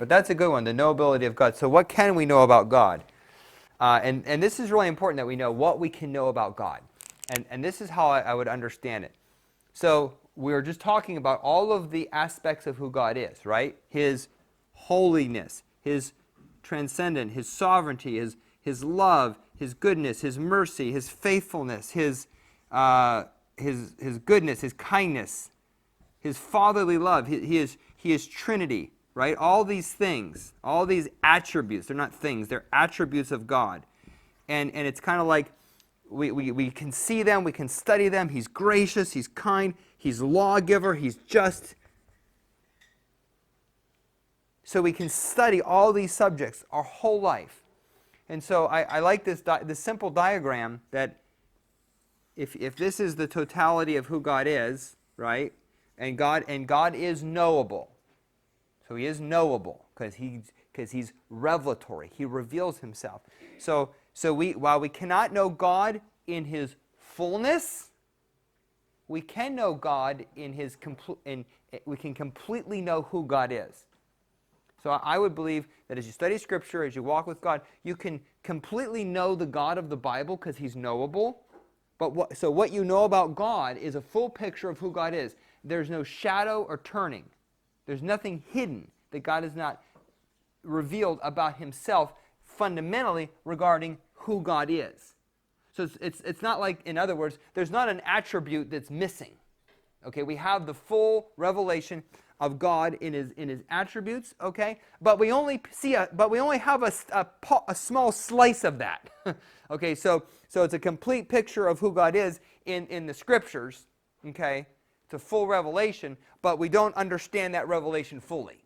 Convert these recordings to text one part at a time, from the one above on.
that's a good one, the knowability of God. So what can we know about God? And this is really important that we know what we can know about God. And this is how I would understand it. So we're just talking about all of the aspects of who God is, right? His holiness, His transcendent, His sovereignty, His love, His goodness, His mercy, His faithfulness, His goodness, His kindness, His fatherly love. He is Trinity, right? All these things, all these attributes, they're not things, they're attributes of God. And it's kind of like we can see them, we can study them. He's gracious, He's kind, He's lawgiver, He's just. So we can study all these subjects our whole life. And so I like this simple diagram that if this is the totality of who God is, right? And God is knowable. So He is knowable because He's revelatory. He reveals Himself. So while we cannot know God in His fullness, we can know God in His we can completely know who God is. So I would believe that as you study Scripture, as you walk with God, you can completely know the God of the Bible because He's knowable. But so what you know about God is a full picture of who God is. There's no shadow or turning. There's nothing hidden that God has not revealed about Himself fundamentally regarding who God is. So it's not like, in other words, there's not an attribute that's missing. Okay, we have the full revelation of God in His attributes. Okay, but we only have a small slice of that. Okay, so it's a complete picture of who God is in the Scriptures. Okay, it's a full revelation, but we don't understand that revelation fully.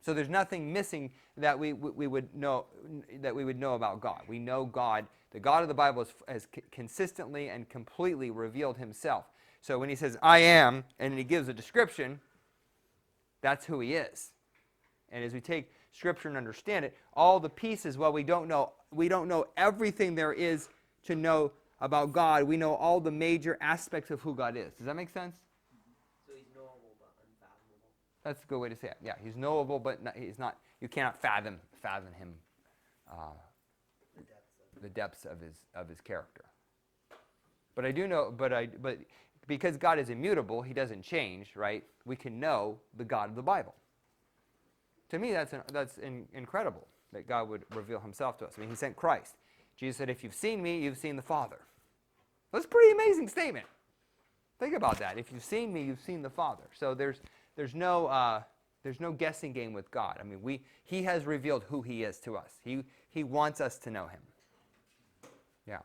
So there's nothing missing that we would know about God. We know God. The God of the Bible has consistently and completely revealed Himself. So when He says, I am, and He gives a description, that's who He is. And as we take Scripture and understand it, all the pieces, well, we don't know everything there is to know about God. We know all the major aspects of who God is. Does that make sense? So He's knowable but unfathomable. That's a good way to say it. Yeah, He's knowable, but He's not. You cannot fathom Him. The depths of His character. But I do know. But because God is immutable, He doesn't change. Right? We can know the God of the Bible. To me, that's incredible that God would reveal Himself to us. I mean, He sent Christ. Jesus said, "If you've seen me, you've seen the Father." That's a pretty amazing statement. Think about that. If you've seen me, you've seen the Father. So there's no guessing game with God. I mean, He has revealed who He is to us. He wants us to know Him. Yeah.